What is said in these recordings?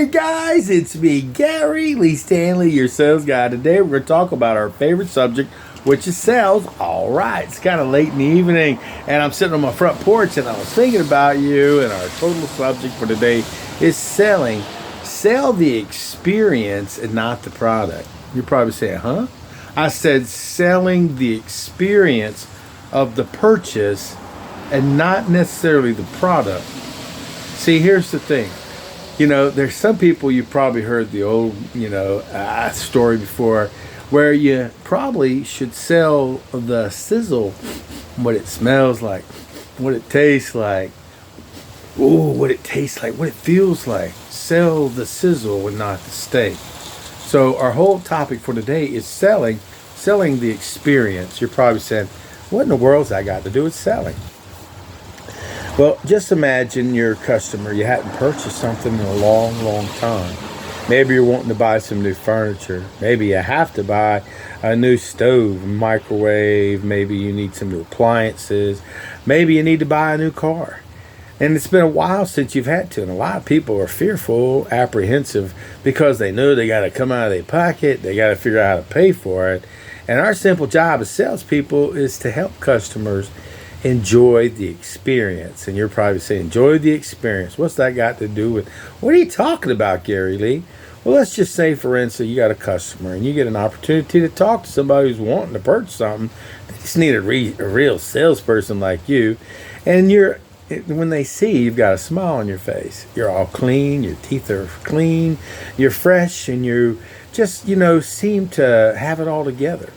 Hey guys, it's me, Gary Lee Stanley, your sales guy. Today we're going to talk about our favorite subject, which is sales. All right, it's kind of late in the evening, and I'm sitting on my front porch, and I was thinking about you, and our total subject for today is selling. Sell the experience and not the product. You're probably saying, huh? I said selling the experience of the purchase and not necessarily the product. See, here's the thing. There's some people, you probably heard the old, story before, where you probably should sell the sizzle, what it smells like, what it tastes like, what it tastes like, what it feels like. Sell the sizzle and not the steak. So our whole topic for today is selling the experience. You're probably saying, what in the world's that got to do with selling? Well, just imagine you're a customer. You hadn't purchased something in a long, long time. Maybe you're wanting to buy some new furniture. Maybe you have to buy a new stove, microwave. Maybe you need some new appliances. Maybe you need to buy a new car. And it's been a while since you've had to. And a lot of people are fearful, apprehensive, because they know they got to come out of their pocket. They got to figure out how to pay for it. And our simple job as salespeople is to help customers enjoy the experience. And you're probably saying, enjoy the experience. What's that got to do with, what are you talking about, Gary Lee? Well, let's just say, for instance, you got a customer and you get an opportunity to talk to somebody who's wanting to purchase something. They just need a real salesperson like you. And when they see you've got a smile on your face, you're all clean, your teeth are clean, you're fresh, and you just, seem to have it all together.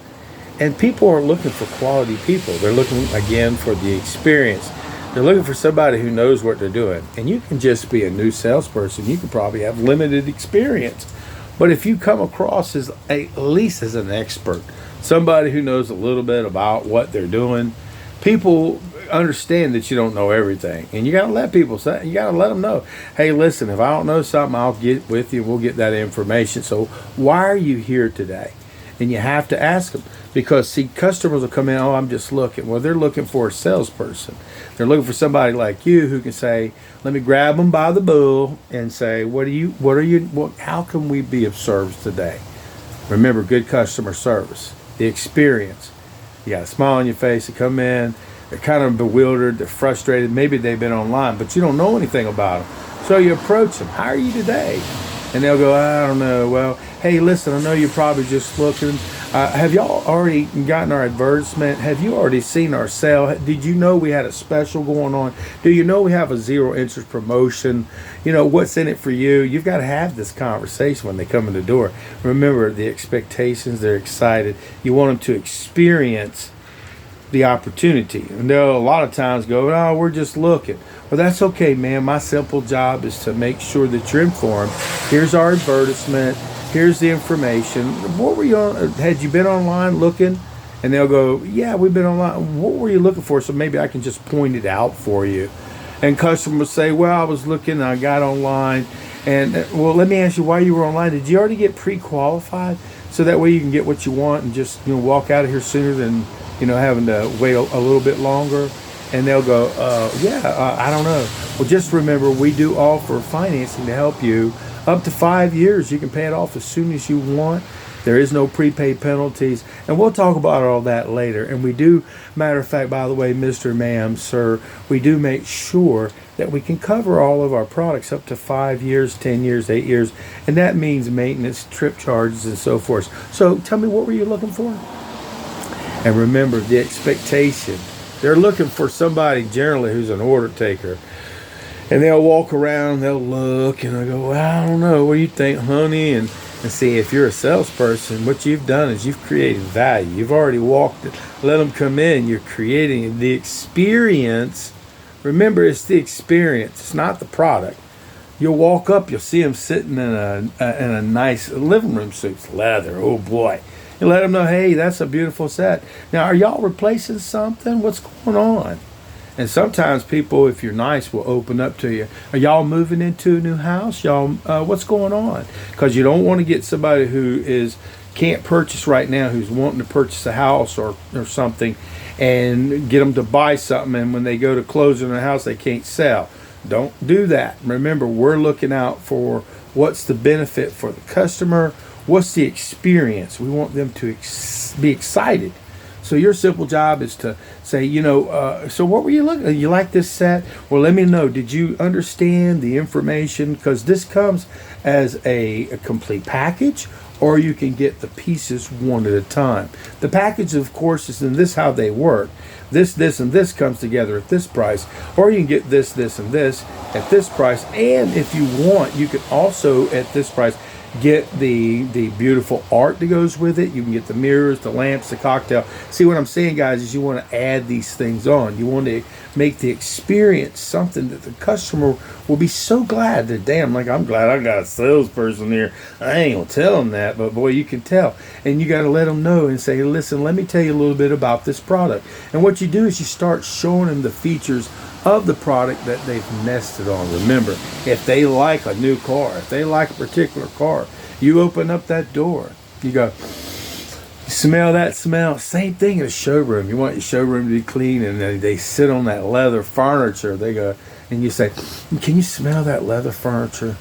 And people are looking for quality people. They're looking, again, for the experience. They're looking for somebody who knows what they're doing. And you can just be a new salesperson. You can probably have limited experience. But if you come across as at least as an expert, somebody who knows a little bit about what they're doing, people understand that you don't know everything. And you got to let people say, you got to let them know, hey, listen, if I don't know something, I'll get with you. We'll get that information. So why are you here today? And you have to ask them, because see, customers will come in, I'm just looking. Well, they're looking for a salesperson. They're looking for somebody like you who can say, let me grab them by the bull and say, how can we be of service today? Remember, good customer service, the experience. You got a smile on your face. They come in, they're kind of bewildered, they're frustrated. Maybe they've been online, but you don't know anything about them. So you approach them, how are you today? And they'll go, I don't know. Well, hey, listen, I know you're probably just looking. Have y'all already gotten our advertisement? Have you already seen our sale? Did you know we had a special going on? Do you know we have a 0 interest promotion? What's in it for you? You've got to have this conversation when they come in the door. Remember, the expectations, they're excited. You want them to experience the opportunity. And they'll a lot of times go, oh, we're just looking. Well, that's okay, man. My simple job is to make sure that you're informed. Here's our advertisement. Here's the information. What were you on? Had you been online looking? And they'll go, yeah, we've been online. What were you looking for? So maybe I can just point it out for you. And customers say, well, I was looking, I got online. And well, let me ask you why you were online. Did you already get pre-qualified? So that way you can get what you want and just walk out of here sooner than having to wait a little bit longer. And they'll go, I don't know. Well, just remember, we do offer financing to help you up to 5 years. You can pay it off as soon as you want. There is no prepaid penalties. And we'll talk about all that later. And we do, matter of fact, by the way, Mr. Ma'am, sir, we do make sure that we can cover all of our products up to 5 years, 10 years, 8 years. And that means maintenance, trip charges, and so forth. So tell me, what were you looking for? And remember, the expectation. They're looking for somebody generally who's an order taker. And they'll walk around, they'll look, and they'll go, well, I don't know, what do you think, honey? And see, if you're a salesperson, what you've done is you've created value. You've already walked it. Let them come in. You're creating the experience. Remember, it's the experience. It's not the product. You'll walk up, you'll see them sitting in a nice living room suit. It's leather. Oh, boy. You let them know, hey, that's a beautiful set. Now, are y'all replacing something? What's going on? And sometimes people, if you're nice, will open up to you. Are y'all moving into a new house? Y'all, what's going on? Because you don't want to get somebody who can't purchase right now, who's wanting to purchase a house or something, and get them to buy something, and when they go to close on the house, they can't sell. Don't do that. Remember, we're looking out for what's the benefit for the customer, what's the experience. We want them to be excited. So your simple job is to say, so what were you looking at? You like this set? Well, let me know. Did you understand the information? Because this comes as a complete package, or you can get the pieces one at a time. The package, of course, is in this how they work. This, and this comes together at this price, or you can get this, and this at this price. And if you want, you can also at this price get the beautiful art that goes with it. You can get the mirrors, the lamps, the cocktail. See, what I'm saying, guys, is you want to add these things on. You want to make the experience something that the customer will be so glad that, damn, like, I'm glad I got a salesperson here. I ain't gonna tell them that, but boy, you can tell. And you got to let them know and say, listen, let me tell you a little bit about this product. And what you do is you start showing them the features of the product that they've nested on. Remember, if they like a new car, if they like a particular car, you open up that door. You go, smell that smell. Same thing in a showroom. You want your showroom to be clean, and they sit on that leather furniture. They go, and you say, can you smell that leather furniture?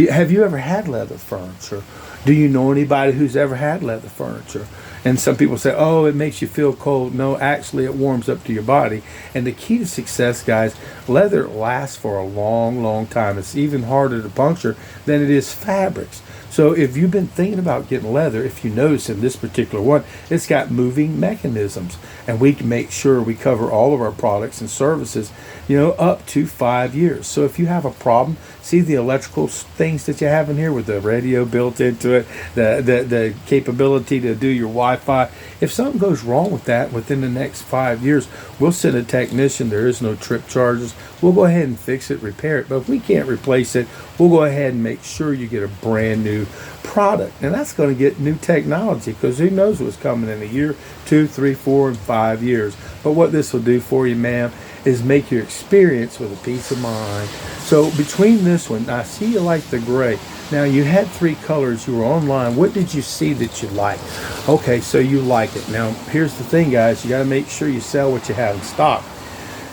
Have you ever had leather furniture? Do you know anybody who's ever had leather furniture? And some people say, oh, it makes you feel cold. No, actually, it warms up to your body. And the key to success, guys, leather lasts for a long, long time. It's even harder to puncture than it is fabrics. So if you've been thinking about getting leather, if you notice in this particular one, it's got moving mechanisms. And we can make sure we cover all of our products and services, up to 5 years. So if you have a problem, see the electrical things that you have in here with the radio built into it, the capability to do your Wi-Fi. If something goes wrong with that within the next 5 years, we'll send a technician. There is no trip charges. We'll go ahead and fix it, repair it. But if we can't replace it, we'll go ahead and make sure you get a brand new product. And that's going to get new technology, because who knows what's coming in a year, 2, 3, 4, and 5 years. But what this will do for you, ma'am, is make your experience with a peace of mind. So between this one, I see you like the gray. Now, you had 3 colors. You were online. What did you see that you liked? Okay, so you like it. Now, here's the thing, guys. You got to make sure you sell what you have in stock.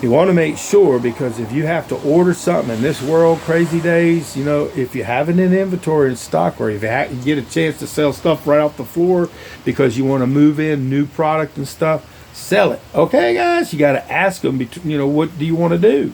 You want to make sure, because if you have to order something in this world, crazy days, if you have it in inventory in stock, or if you get a chance to sell stuff right off the floor because you want to move in new product and stuff, sell it. Okay, guys, you got to ask them, what do you want to do?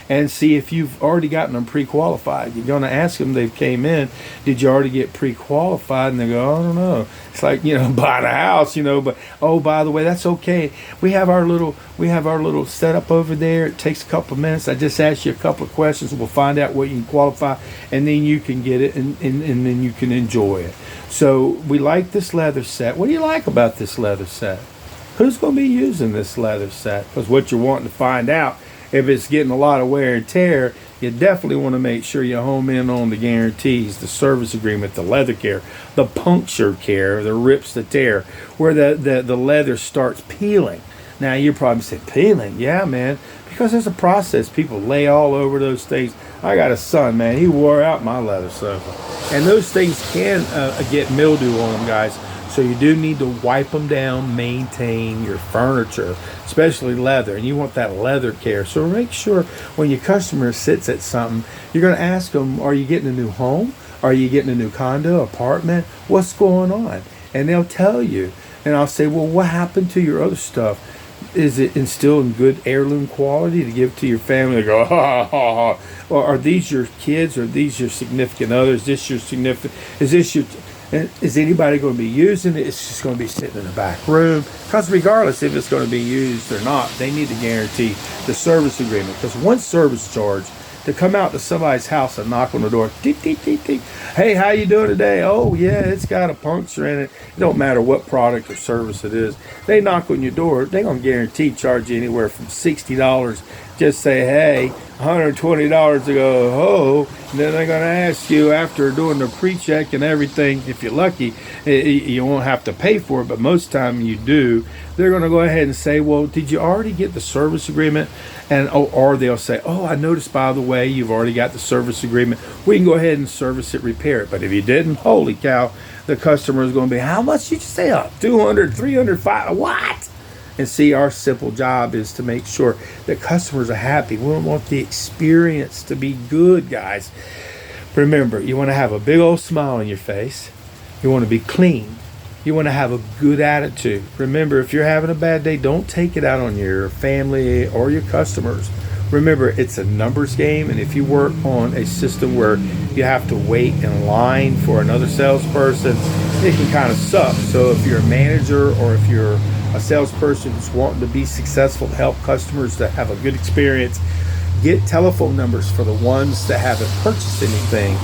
And see if you've already gotten them pre-qualified. You're going to ask them, they came in, did you already get pre-qualified? And they go, I don't know. It's like, buying a house, but, oh, by the way, that's okay. We have our little setup over there. It takes a couple of minutes. I just ask you a couple of questions. We'll find out what you can qualify, and then you can get it, and then you can enjoy it. So we like this leather set. What do you like about this leather set? Who's going to be using this leather set? Because what you're wanting to find out, if it's getting a lot of wear and tear, you definitely want to make sure you home in on the guarantees, the service agreement, the leather care, the puncture care, the rips to tear, where the leather starts peeling. Now, you're probably saying, peeling? Yeah, man, because there's a process. People lay all over those things. I got a son, man. He wore out my leather sofa. And those things can get mildew on them, guys. So you do need to wipe them down, maintain your furniture, especially leather, and you want that leather care. So make sure when your customer sits at something, you're going to ask them, are you getting a new home? Are you getting a new condo, apartment? What's going on? And they'll tell you. And I'll say, well, what happened to your other stuff? Is it still in good heirloom quality to give to your family? They go, ha, ha, ha. Or are these your kids? Or are these your significant others? Is this your significant? Is anybody going to be using it? It's just going to be sitting in the back room. Because regardless if it's going to be used or not, they need to guarantee the service agreement. Because one service charge to come out to somebody's house and knock on the door, deep, deep, deep, deep. Hey, how you doing today? Oh, yeah, it's got a puncture in it. It don't matter what product or service it is. They knock on your door, they're going to guarantee charge you anywhere from $60. Just say, hey, $120 to go, ho. And then they're going to ask you, after doing the pre-check and everything, if you're lucky, you won't have to pay for it, but most time you do. They're going to go ahead and say, well, did you already get the service agreement? And or they'll say, oh, I noticed, by the way, you've already got the service agreement. We can go ahead and service it, repair it. But if you didn't, holy cow, the customer is going to be, how much did you say? $200, $300, $500, what? And see, our simple job is to make sure that customers are happy. We want the experience to be good, guys. Remember, you want to have a big old smile on your face. You want to be clean. You want to have a good attitude. Remember, if you're having a bad day, don't take it out on your family or your customers. Remember, it's a numbers game, and if you work on a system where you have to wait in line for another salesperson, it can kind of suck. So if you're a manager or if you're a salesperson who's wanting to be successful, to help customers to have a good experience, get telephone numbers for the ones that haven't purchased anything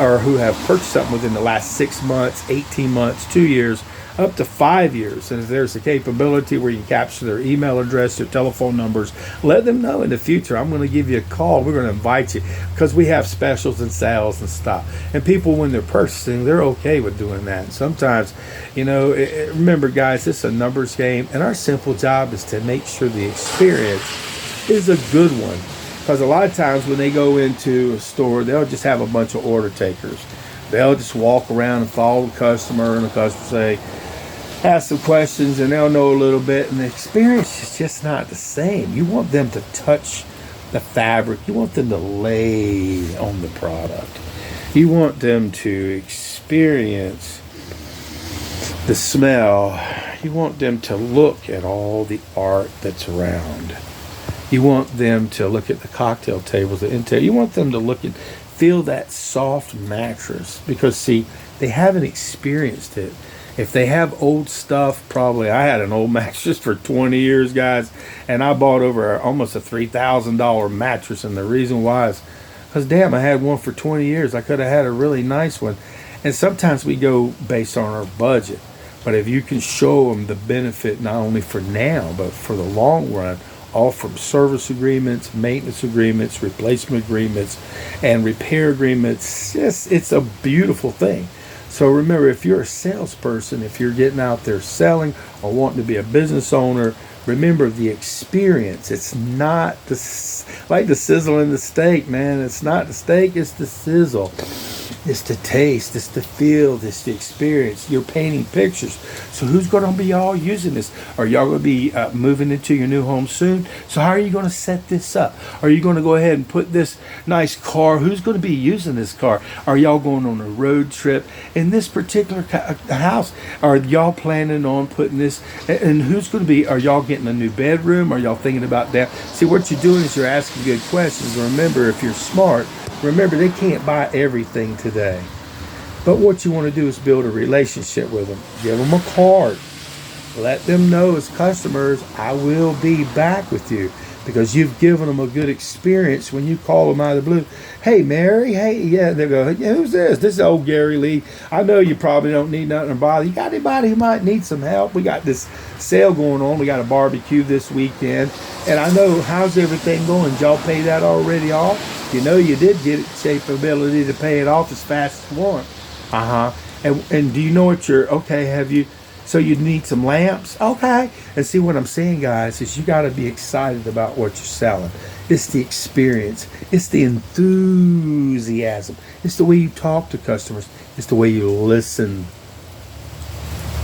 or who have purchased something within the last 6 months, 18 months, 2 years, up to 5 years. And if there's a capability where you can capture their email address, their telephone numbers, let them know in the future, I'm going to give you a call. We're going to invite you because we have specials and sales and stuff. And people, when they're purchasing, they're okay with doing that. And sometimes, remember, guys, it's a numbers game. And our simple job is to make sure the experience is a good one. Because a lot of times when they go into a store, they'll just have a bunch of order takers. They'll just walk around and follow the customer, and the customer say, ask some questions, and they'll know a little bit, and the experience is just not the same. You want them to touch the fabric. You want them to lay on the product. You want them to experience the smell. You want them to look at all the art that's around. You want them to look at the cocktail tables, the interior. You want them to look and feel that soft mattress because, see, they haven't experienced it. If they have old stuff, probably I had an old mattress for 20 years, guys, and I bought over almost a $3,000 mattress, and the reason why is because, damn, I had one for 20 years. I could have had a really nice one. And sometimes we go based on our budget, but if you can show them the benefit not only for now, but for the long run, all from service agreements, maintenance agreements, replacement agreements, and repair agreements. It's a beautiful thing. So remember, if you're a salesperson, if you're getting out there selling or wanting to be a business owner, remember the experience. It's not like the sizzle in the steak, man. It's not the steak, it's the sizzle. It's the taste, it's the feel, it's the experience. You're painting pictures. So who's going to be all using this? Are y'all going to be moving into your new home soon? So how are you going to set this up? Are you going to go ahead and put this nice car? Who's going to be using this car? Are y'all going on a road trip in this particular house? Are y'all planning on putting this? And who's going to be? Are y'all getting a new bedroom? Are y'all thinking about that? See, what you're doing is you're asking good questions. Remember, if you're smart, remember, they can't buy everything today. But what you want to do is build a relationship with them. Give them a card. Let them know as customers, I will be back with you. Because you've given them a good experience when you call them out of the blue. Hey, Mary. Hey, yeah. They go, yeah, who's this? This is old Gary Lee. I know you probably don't need nothing to bother. You got anybody who might need some help? We got this sale going on. We got a barbecue this weekend. And I know, how's everything going? Did y'all pay that already off? You know you did get capability to pay it off as fast as you want. And do you know what have you, so you need some lamps? Okay. And see, what I'm saying, guys, is you got to be excited about what you're selling. It's the experience. It's the enthusiasm. It's the way you talk to customers. It's the way you listen.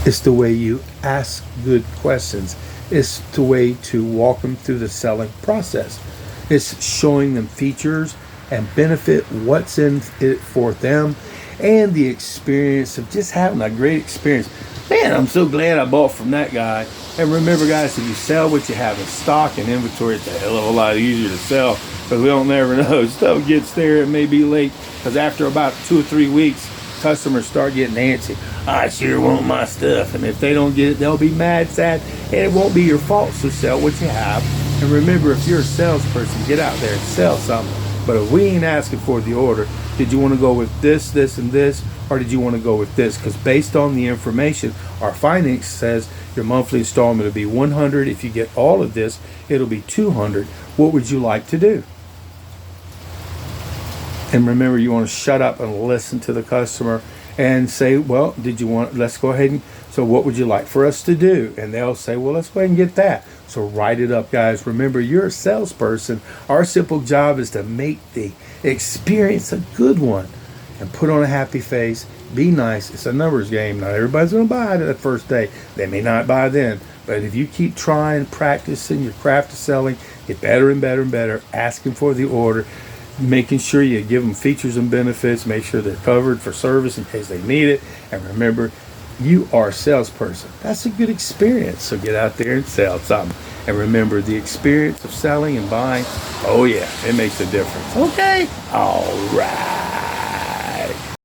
It's the way you ask good questions. It's the way to walk them through the selling process. It's showing them features and benefit, what's in it for them, and the experience of just having a great experience. Man, I'm so glad I bought from that guy. And remember, guys, if you sell what you have in stock and inventory, it's a hell of a lot easier to sell because we don't never know. Stuff gets there, it may be late because after about 2 or 3 weeks, customers start getting antsy. I sure want my stuff. And if they don't get it, they'll be mad, sad, and it won't be your fault. So sell what you have. And remember, if you're a salesperson, get out there and sell something. But if we ain't asking for the order, did you want to go with this, this, and this? Or did you want to go with this? Because based on the information, our finance says your monthly installment will be $100. If you get all of this, it'll be $200. What would you like to do? And remember, you want to shut up and listen to the customer and say, well, let's go ahead and, so what would you like for us to do? And they'll say, well, let's go ahead and get that. So write it up, guys. Remember, you're a salesperson. Our simple job is to make the experience a good one. and put on a happy face. Be nice. It's a numbers game. Not everybody's going to buy it that first day. They may not buy then. But if you keep trying, practicing your craft of selling, get better and better and better, asking for the order, making sure you give them features and benefits, make sure they're covered for service in case they need it. And remember, you are a salesperson. That's a good experience. So get out there and sell something. And remember, the experience of selling and buying, oh yeah, it makes a difference. Okay? All right.